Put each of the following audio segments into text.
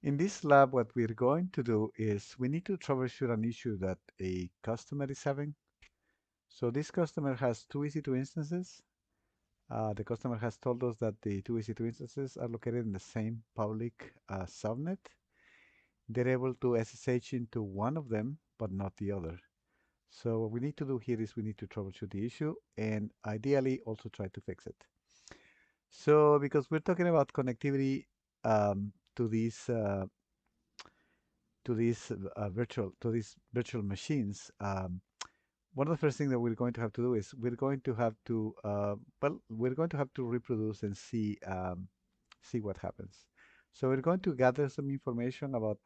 In this lab, what we're going to do is we need to troubleshoot an issue that a customer is having. So this customer has two EC2 instances. The customer has told us that the two EC2 instances are located in the same public subnet. They're able to SSH into one of them, but not the other. So what we need to do here is we need to troubleshoot the issue and ideally also try to fix it. So because we're talking about connectivity to these virtual machines, one of the first things that we're going to have to do is we're going to have to reproduce and see what happens. So we're going to gather some information about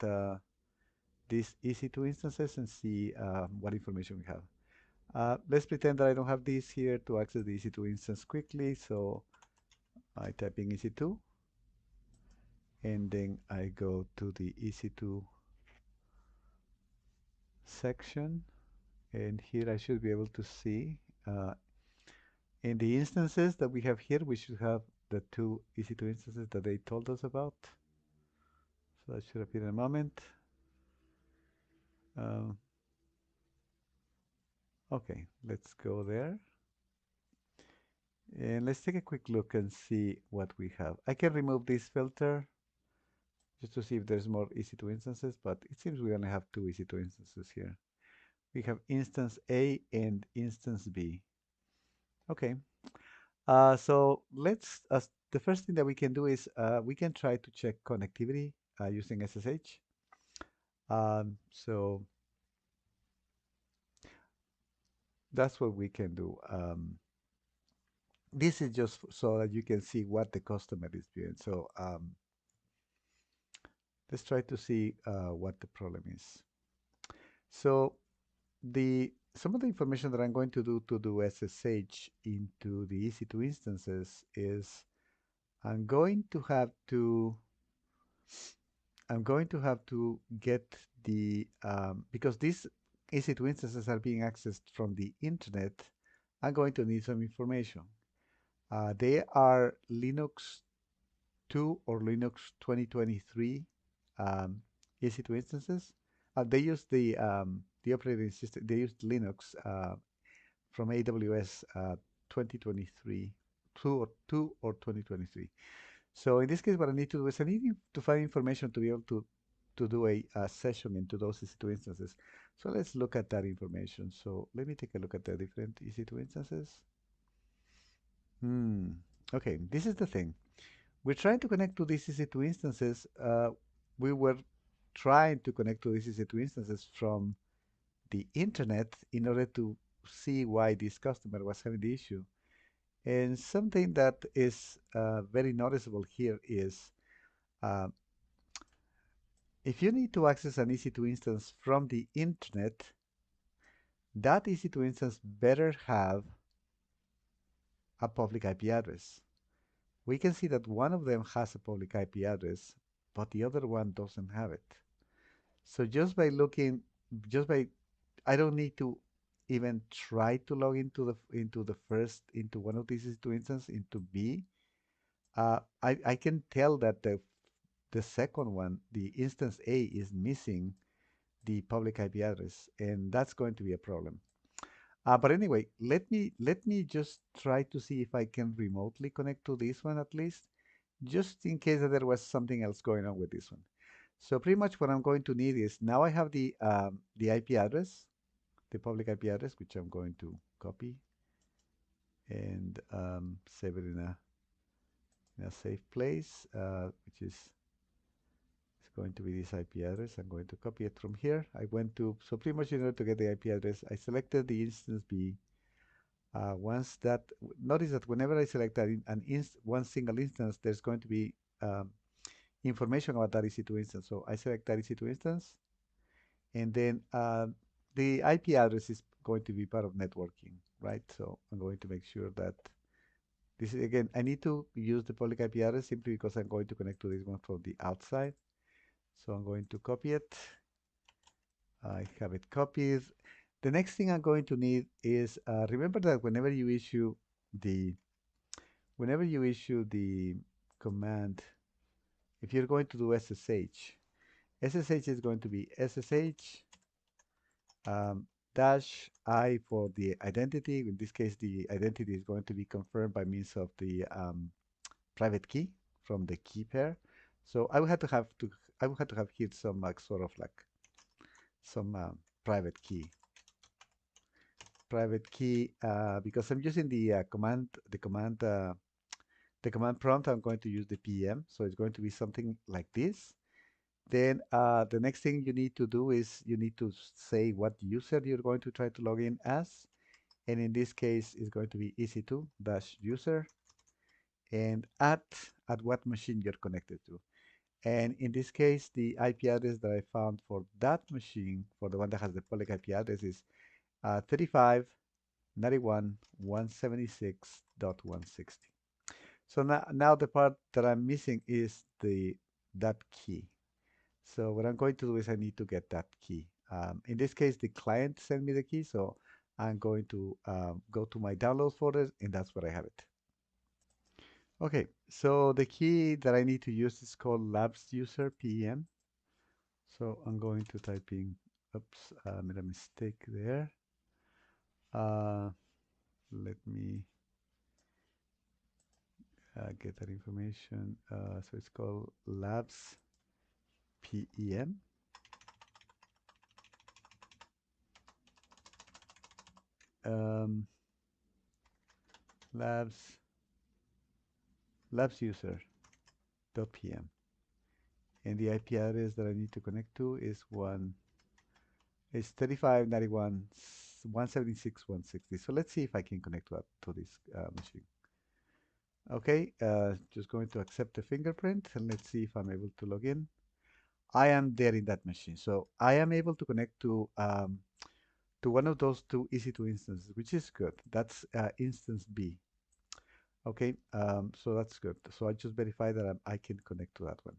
these EC2 instances and see what information we have. Let's pretend that I don't have this here to access the EC2 instance quickly. So I type in EC2 and then I go to the EC2 section, and here I should be able to see in the instances that we have here, we should have the two EC2 instances that they told us about. So that should appear in a moment. Um, okay, let's go there. And let's take a quick look and see what we have. I can remove this filter just to see if there's more EC2 instances, but it seems we only have two EC2 instances here. We have instance A and instance B. Okay, so the first thing that we can do is we can try to check connectivity using SSH. So that's what we can do. This is just so that you can see what the customer is doing. So let's try to see what the problem is. So some of the information that I'm going to do SSH into the EC2 instances is I'm going to have to get the because these EC2 instances are being accessed from the internet. I'm going to need some information. They are Linux 2 or Linux 2023 EC2 instances. They use the operating system. They use Linux from AWS 2023, 2 or 2023. So in this case, what I need to do is I need to find information to be able to do a session into those EC2 instances. So let's look at that information. So let me take a look at the different EC2 instances. Okay, this is the thing. We're trying to connect to these EC2 instances. We were trying to connect to these EC2 instances from the internet in order to see why this customer was having the issue. And something that is very noticeable here is uh, if you need to access an EC2 instance from the internet, that EC2 instance better have a public IP address. We can see that one of them has a public IP address, but the other one doesn't have it. So just by looking, just by, I don't need to even try to log into one of these two instances into B. I can tell that the second one, the instance A, is missing the public IP address, and that's going to be a problem. But anyway, let me just try to see if I can remotely connect to this one at least, just in case that there was something else going on with this one. So pretty much what I'm going to need is now I have the IP address, the public IP address, which I'm going to copy and save it in a safe place, which is it's going to be this IP address. I'm going to copy it from here. So pretty much in order to get the IP address, I selected the instance B. Notice that whenever I select one single instance, there's going to be information about that EC2 instance. So I select that EC2 instance, and then the IP address is going to be part of networking, right? So I'm going to make sure that this is, again, I need to use the public IP address simply because I'm going to connect to this one from the outside. So I'm going to copy it. I have it copied. The next thing I'm going to need is, remember that whenever you issue the command, if you're going to do SSH, SSH is going to be SSH um, dash I for the identity. In this case, the identity is going to be confirmed by means of the private key from the key pair. So I would have to have here some like sort of like some private key because I'm using the the command prompt. I'm going to use the PM, so it's going to be something like this. Then the next thing you need to do is you need to say what user you're going to try to log in as, and in this case it's going to be EC2-user, and at what machine you're connected to. And in this case, the IP address that I found for that machine, for the one that has the public IP address, is 35.91.176.160. So now the part that I'm missing is that key. So what I'm going to do is I need to get that key. In this case, the client sent me the key, so I'm going to go to my downloads folder, and that's where I have it. Okay, so the key that I need to use is called labs user PEM. So I'm going to type in, oops, I made a mistake there. Let me get that information. So it's called labs PEM. Um, labs user.pm. And the IP address that I need to connect to is 35.91.176.160. So let's see if I can connect to this machine. Okay, just going to accept the fingerprint and let's see if I'm able to log in. I am there in that machine. So I am able to connect to one of those two EC2 instances, which is good. That's instance B. Okay, so that's good. So I just verify that I can connect to that one.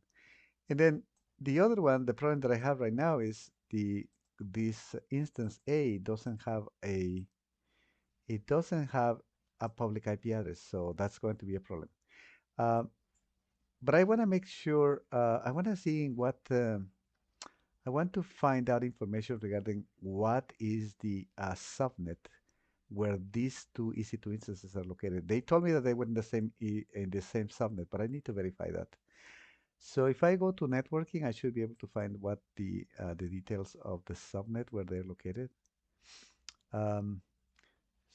And then the other one, the problem that I have right now is this instance A doesn't have a public IP address, so that's going to be a problem. But I want to make sure, I want to see I want to find out information regarding what is the subnet where these two EC2 instances are located. They told me that they were in the same subnet, but I need to verify that. So if I go to networking, I should be able to find what the details of the subnet where they're located. Um,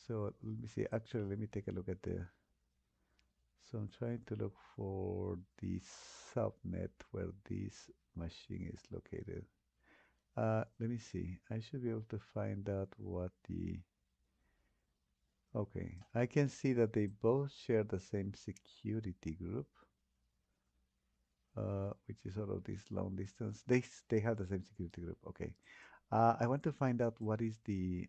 so let me see. Actually, let me take a look at the. So I'm trying to look for the subnet where this machine is located. Let me see. I should be able to find out what the. Okay, I can see that they both share the same security group. Which is sort of this long distance. They have the same security group. Okay. I want to find out what is the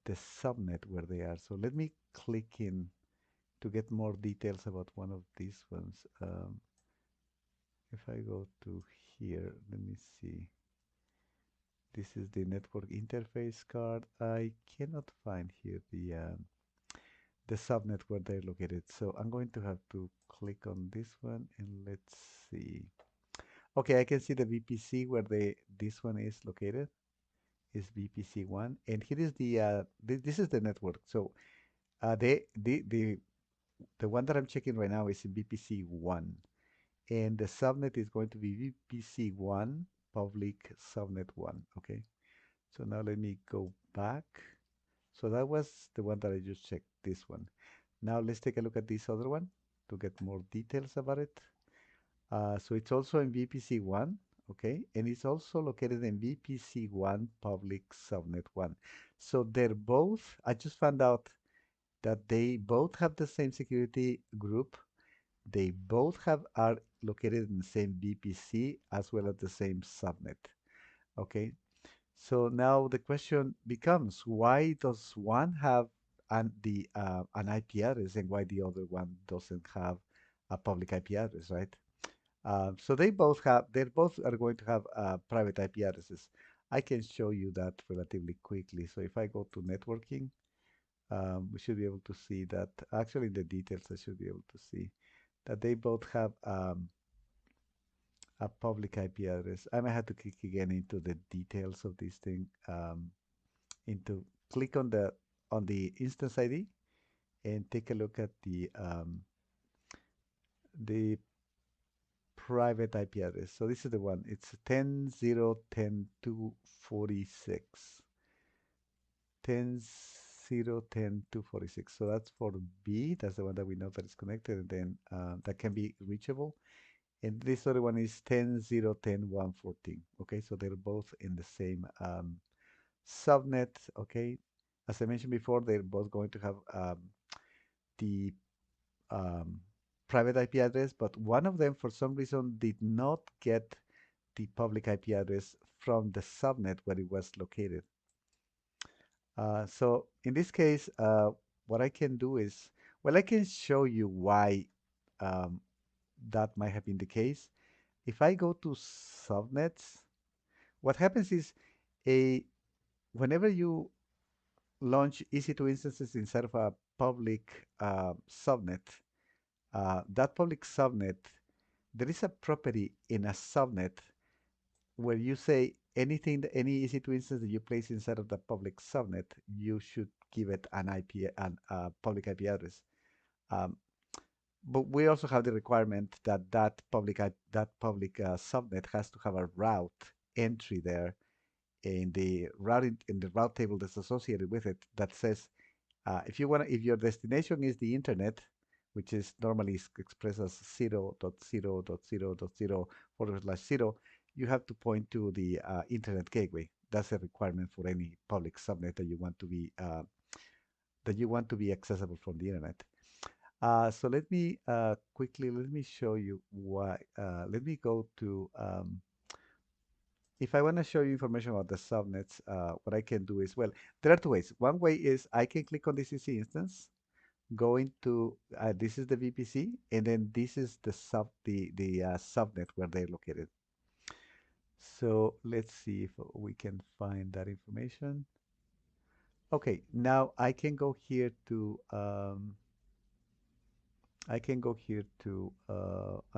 subnet where they are. So let me click in to get more details about one of these ones. If I go to here, let me see. This is the network interface card. I cannot find here the subnet where they're located. So I'm going to have to click on this one and let's see. Okay, I can see the VPC where this one is located. Is VPC1, and here is this is the network. So the one that I'm checking right now is in VPC1, and the subnet is going to be VPC1 public subnet 1. Okay, so now let me go back. So that was the one that I just checked, this one. Now let's take a look at this other one to get more details about it. So it's also in VPC1, okay, and it's also located in VPC1 public subnet 1. So they're both, I just found out that they both have the same security group. They both are located in the same VPC as well as the same subnet, okay. So now the question becomes, why does one have an IP address and why the other one doesn't have a public IP address, right? So they both are going to have private IP addresses. I can show you that relatively quickly. So if I go to networking, we should be able to see that. Actually, in the details, I should be able to see that they both have a public IP address. I might have to click again into the details of this thing. Into click on the instance ID and take a look at the private IP address. So this is the one. It's 10.0.10.246. 10.0.10.246. So that's for B. That's the one that we know that is connected, and then that can be reachable. And this other one is 10.0.10.114. Okay, so they're both in the same subnet. Okay, as I mentioned before, they're both going to have the um, private IP address, but one of them, for some reason, did not get the public IP address from the subnet where it was located. So in this case, what I can do is, well, I can show you why um, that might have been the case. If I go to subnets, what happens is a whenever you launch EC2 instances inside of a public subnet, that public subnet, there is a property in a subnet where you say anything, any EC2 instance that you place inside of the public subnet, you should give it an IP, an public IP address. Um, but we also have the requirement that that public subnet has to have a route entry there in the route table that's associated with it that says if your destination is the internet, which is normally expressed as 0.0.0.0.0/0, you have to point to the internet gateway. That's a requirement for any public subnet that you want to be accessible from the internet. So let me quickly let me show you why. Let me go to if I want to show you information about the subnets, what I can do is, well, there are two ways. One way is I can click on the CC instance, go into this is the VPC, and then this is the subnet where they're located. So let's see if we can find that information. Okay, now I can go here to I'm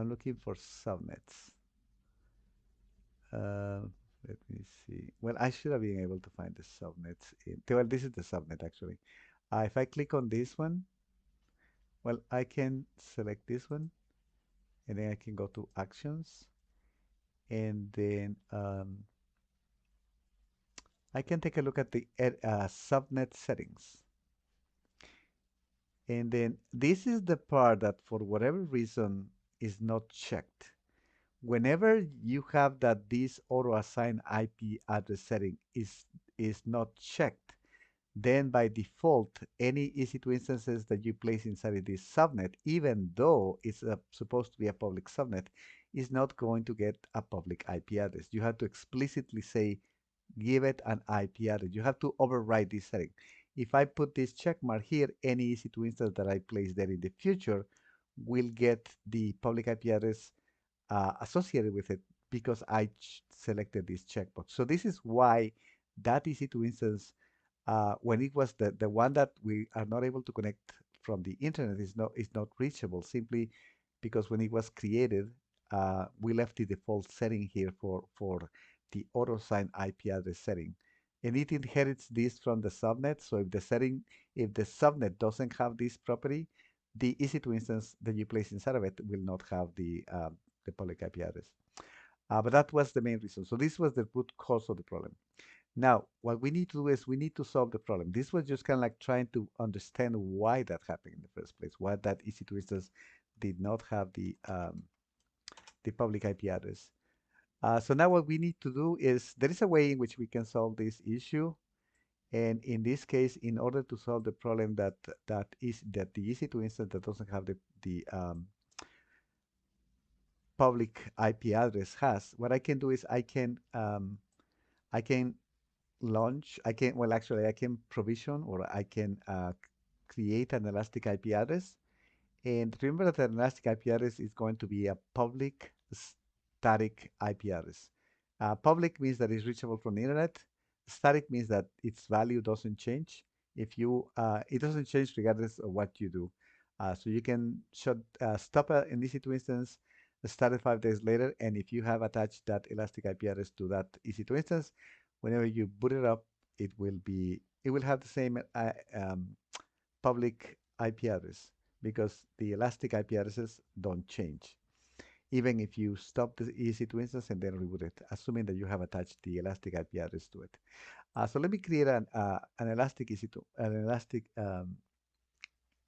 looking for subnets. Uh, Let me see. Well, I should have been able to find the subnets well, this is the subnet actually. If I click on this one, well, I can select this one, and then I can go to actions, and then I can take a look at the subnet settings. And then this is the part that for whatever reason is not checked. Whenever you have that this auto assign IP address setting is not checked, then by default, any EC2 instances that you place inside of this subnet, even though it's supposed to be a public subnet, is not going to get a public IP address. You have to explicitly say, give it an IP address. You have to override this setting. If I put this check mark here, any EC2 instance that I place there in the future will get the public IP address associated with it because I selected this checkbox. So this is why that EC2 instance, when it was the one that we are not able to connect from the internet is not reachable simply because when it was created, we left the default setting here for the auto assign IP address setting. And it inherits this from the subnet. So if the subnet doesn't have this property, the EC2 instance that you place inside of it will not have the public IP address. But that was the main reason. So this was the root cause of the problem. Now, what we need to do is we need to solve the problem. This was just kind of like trying to understand why that happened in the first place, why that EC2 instance did not have the public IP address. So now what we need to do is there is a way in which we can solve this issue. And in this case, in order to solve the problem that the EC2 instance that doesn't have the public IP address has, what I can do is I can well, actually, I can provision or I can create an elastic IP address. And remember that an elastic IP address is going to be a public static IP address. Public means that it's reachable from the internet. Static means that its value doesn't change. It doesn't change regardless of what you do. So you can stop an EC2 instance, started 5 days later, and if you have attached that elastic IP address to that EC2 instance, whenever you boot it up, it will have the same public IP address because the elastic IP addresses don't change, even if you stop the EC2 instance and then reboot it, assuming that you have attached the elastic IP address to it. So let me create an elastic EC2, an elastic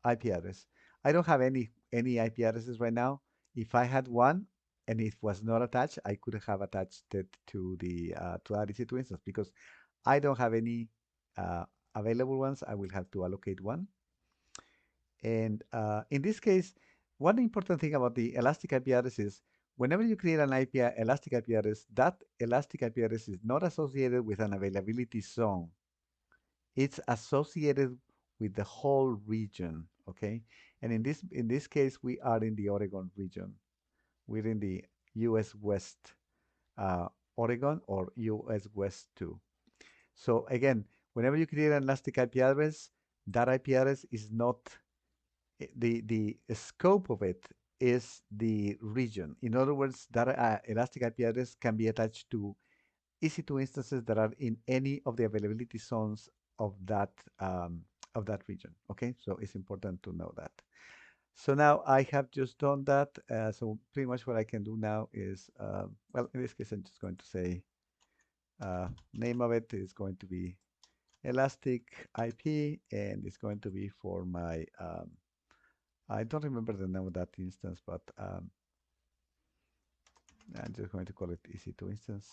IP address. I don't have any IP addresses right now. If I had one and it was not attached, I could have attached it to the to that EC2 instance because I don't have any uh, available ones. I will have to allocate one. And in this case, one important thing about the elastic IP address is whenever you create an elastic IP address, that elastic IP address is not associated with an availability zone. It's associated with the whole region, okay? And in this case, we are in the Oregon region. We're in the U.S. West, Oregon or U.S. West 2. So again, whenever you create an elastic IP address, that IP address is not the scope of it is the region. In other words, that elastic IP address can be attached to EC2 instances that are in any of the availability zones of that region. Okay, so it's important to know that. So now I have just done that. So pretty much what I can do now is, well, in this case, I'm just going to say name of it is going to be Elastic IP, and it's going to be for my I don't remember the name of that instance, but I'm just going to call it EC2 instance.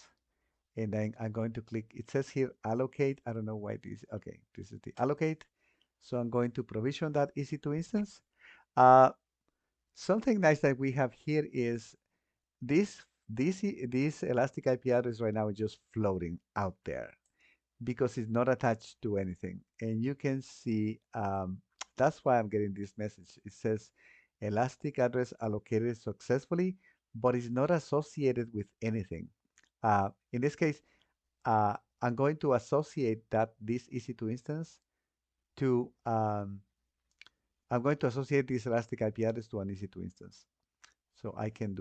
And then I'm going to click, it says here allocate. I don't know why this, okay, this is the allocate. So I'm going to provision that EC2 instance. Uh, Something nice that we have here is this Elastic IP address right now is just floating out there because it's not attached to anything. And you can see, that's why I'm getting this message. It says Elastic address allocated successfully, but it's not associated with anything. In this case, I'm going to associate this EC2 instance to, I'm going to associate this Elastic IP address to an EC2 instance. So I can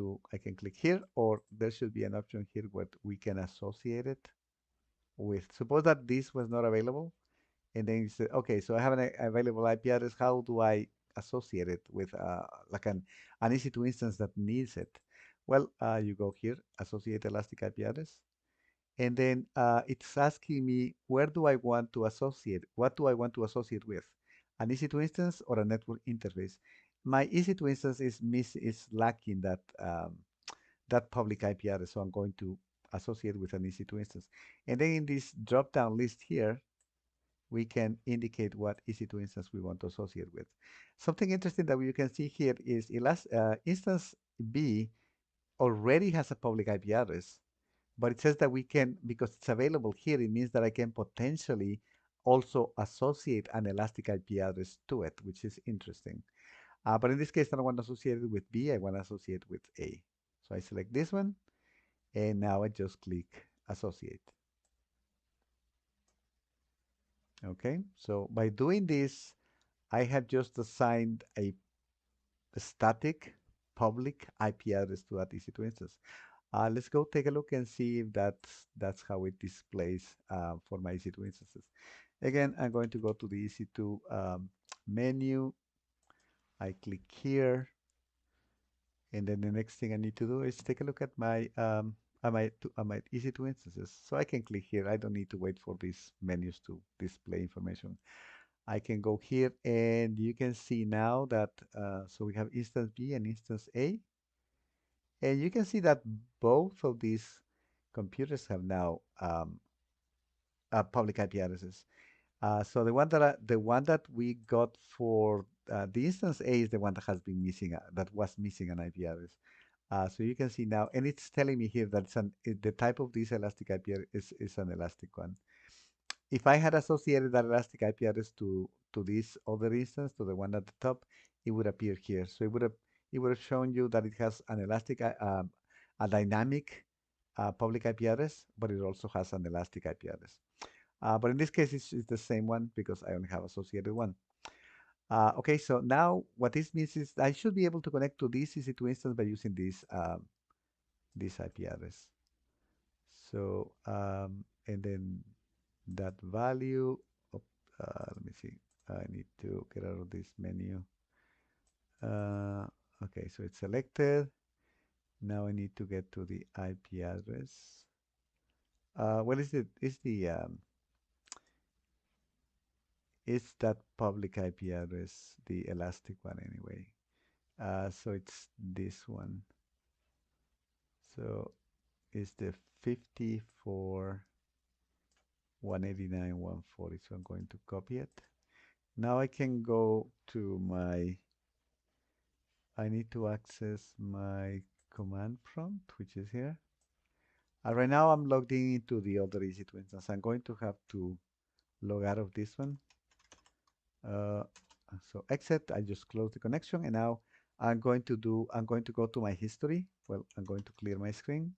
click here, or there should be an option here where we can associate it with, suppose that this was not available, and then you say, okay, so I have an available IP address. How do I associate it with like an EC2 instance that needs it? Well, you go here, associate Elastic IP address, and then it's asking me where do I want to associate? What do I want to associate with? An EC2 instance or a network interface? My EC2 instance is lacking that public IP address, so I'm going to associate with an EC2 instance. And then in this drop-down list here, we can indicate what EC2 instance we want to associate with. Something interesting that you can see here is instance B already has a public IP address, but it says that we can, because it's available here, it means that I can potentially also associate an elastic IP address to it, which is interesting. But in this case, I don't want to associate it with B, I want to associate with A. So I select this one, and now I just click associate. Okay, so by doing this, I have just assigned a static public IP address to that EC2 instance. Let's go take a look and see if that's how it displays for my EC2 instances. Again, I'm going to go to the EC2 menu. I click here, and then the next thing I need to do is take a look at my EC2 instances. So I can click here. I don't need to wait for these menus to display information. I can go here, and you can see now that so we have instance B and instance A, and you can see that both of these computers have now public IP addresses. So the one that we got for the instance A is the one that has been missing, that was missing an IP address. So you can see now, and it's telling me here that the type of this elastic IP is an elastic one. If I had associated that elastic IP address to this other instance, to the one at the top, it would appear here. So it would have shown you that it has an elastic, a dynamic public IP address, but it also has an elastic IP address. But in this case, it's the same one because I only have associated one. Okay, so now what this means is I should be able to connect to this EC2 instance by using this IP address. So, and then that value, of, let me see, I need to get out of this menu. Uh, okay, so it's selected. Now I need to get to the IP address. What is it? Is that public IP address, the elastic one anyway? So it's this one. So it's the 54 189 140. So I'm going to copy it. Now I can go to I need to access my command prompt, which is here. Right now I'm logged in into the other EC2 instance. I'm going to have to log out of this one. Uh, so exit, I just close the connection, and now I'm going to go to my history. Well, I'm going to clear my screen.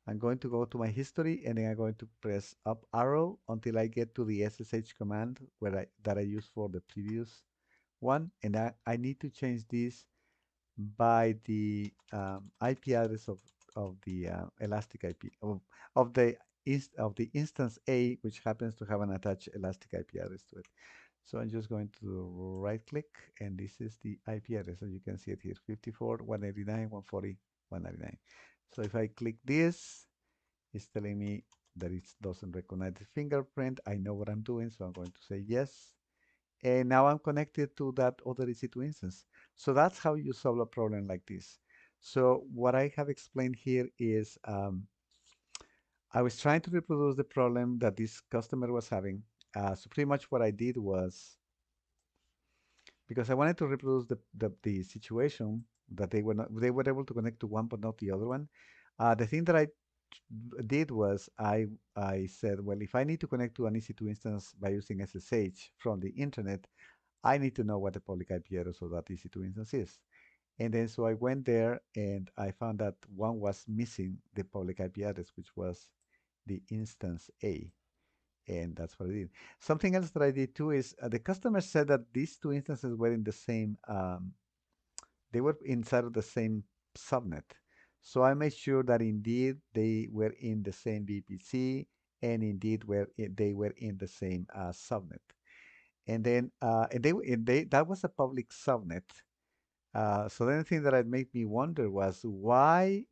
I'm going to go to my history, and then I'm going to press up arrow until I get to the SSH command that I used for the previous one, and I need to change this by the IP address of the elastic IP of the instance A, which happens to have an attached elastic IP address to it. So I'm just going to right click, and this is the IP address. As you can see it here, 54 189 140 199. So if I click this, it's telling me that it doesn't recognize the fingerprint. I know what I'm doing, so I'm going to say yes. And now I'm connected to that other EC2 instance. So that's how you solve a problem like this. So what I have explained here is I was trying to reproduce the problem that this customer was having. So pretty much what I did was, because I wanted to reproduce the situation that they were able to connect to one but not the other one. The thing that I did was I said, well, if I need to connect to an EC2 instance by using SSH from the internet, I need to know what the public IP address of that EC2 instance is. And then so I went there and I found that one was missing the public IP address, which was the instance A. And that's what I did. Something else that I did too is the customer said that these two instances were in the same, they were inside of the same subnet. So I made sure that indeed they were in the same VPC and indeed they were in the same subnet. And then that was a public subnet. So the only thing that had made me wonder was why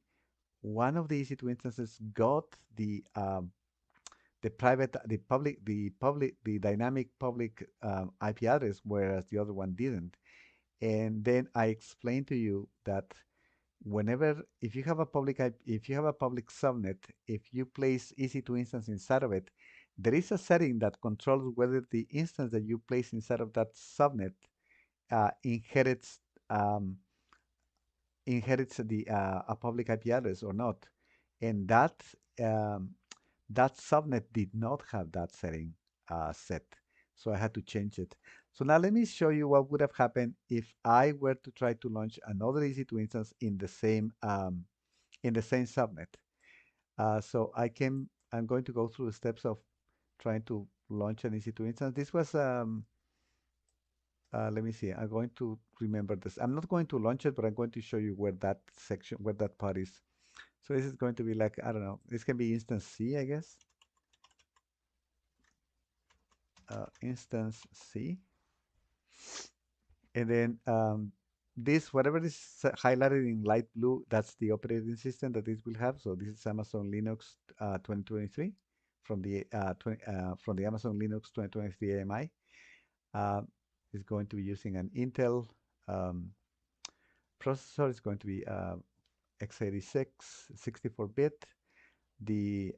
one of the EC2 instances got the private, the dynamic public IP address, whereas the other one didn't. And then I explained to you that if you have a if you have a public subnet, if you place EC2 instance inside of it, there is a setting that controls whether the instance that you place inside of that subnet inherits um, the a public IP address or not, and um, that subnet did not have that setting set, so I had to change it. So now let me show you what would have happened if I were to try to launch another EC2 instance in the same subnet. So I'm going to go through the steps of trying to launch an EC2 instance. This was let me see. I'm going to remember this. I'm not going to launch it, but I'm going to show you where that part is. So this is going to be like, I don't know, this can be instance C, I guess. Instance C. And then whatever is highlighted in light blue, that's the operating system that this will have. So this is Amazon Linux 2023 from the Amazon Linux 2023 AMI. It's going to be using an Intel um, processor. It's going to be x86, 64-bit. The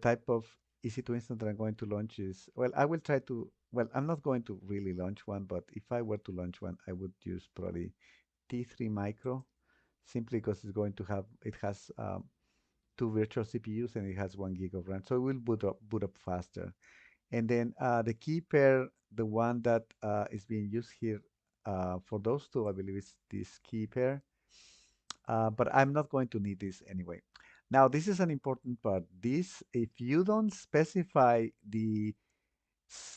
type of EC2 instance that I'm going to launch is, well, I will try to, well, I'm not going to really launch one, but if I were to launch one, I would use probably T3 Micro, simply because it has two virtual CPUs and it has 1 gig of RAM, so it will boot up faster. And then the key pair, the one that is being used here for those two, I believe is this key pair. But I'm not going to need this anyway. Now, this is an important part. If you don't specify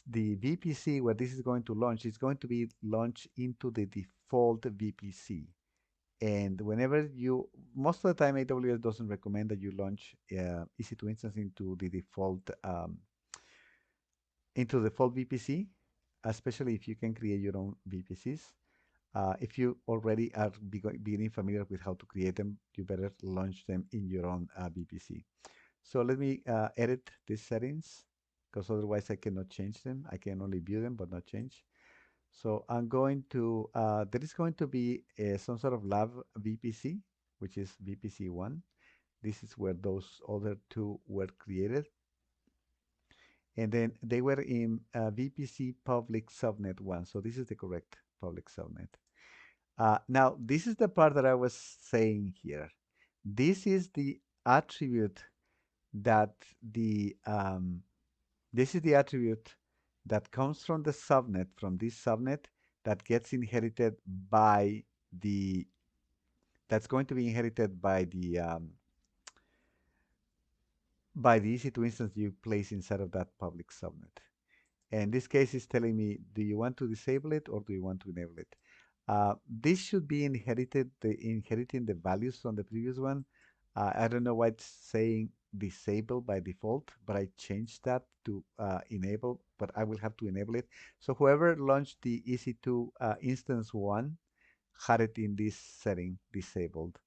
the VPC where this is going to launch is going to be launched into the default VPC. And whenever you, most of the time, AWS doesn't recommend that you launch EC2 instance into the default VPC, especially if you can create your own VPCs. If you already are beginning familiar with how to create them, you better launch them in your own VPC. So let me edit these settings because otherwise I cannot change them. I can only view them but not change. So I'm going to, there is going to be some sort of lab VPC, which is VPC1. This is where those other two were created. And then they were in VPC public subnet 1. So this is the correct public subnet. Now, this is the part that I was saying here. This is the attribute that this is the attribute that comes from the subnet, from this subnet that gets inherited by that's going to be inherited by the EC2 instance you place inside of that public subnet. And this case is telling me, do you want to disable it or do you want to enable it? This should be inheriting the values from the previous one. I don't know why it's saying disable by default, but I changed that to enable, but I will have to enable it. So whoever launched the EC2 instance 1 had it in this setting disabled.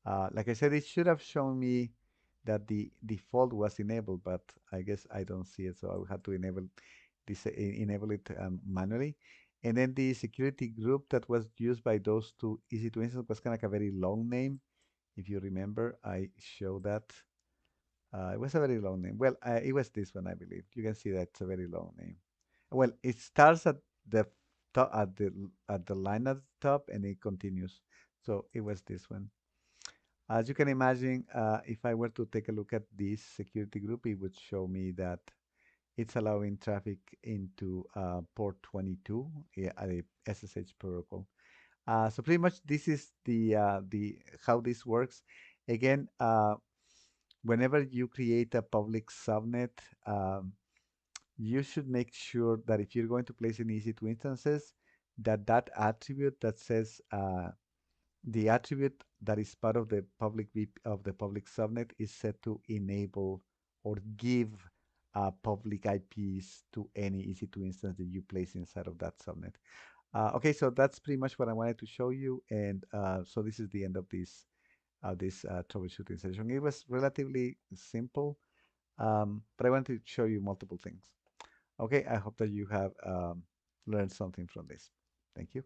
Like I said, it should have shown me that the default was enabled, but I guess I don't see it, so I will have to enable it manually. And then the security group that was used by those two EC2 instances was kind of like a very long name. If you remember, I showed that. It was a very long name. Well, it was this one, I believe. You can see that it's a very long name. Well, it starts at the top, at the line at the top, and it continues. So it was this one. As you can imagine, if I were to take a look at this security group, it would show me that it's allowing traffic into port 22 at a SSH protocol. So pretty much this is the how this works. Again, whenever you create a public subnet, you should make sure that if you're going to place in EC2 instances, that attribute that says the attribute that is part of the public subnet is set to enable or give public IPs to any EC2 instance that you place inside of that subnet. Okay, so that's pretty much what I wanted to show you, and so this is the end of this troubleshooting session. It was relatively simple, but I wanted to show you multiple things. Okay, I hope that you have learned something from this. Thank you.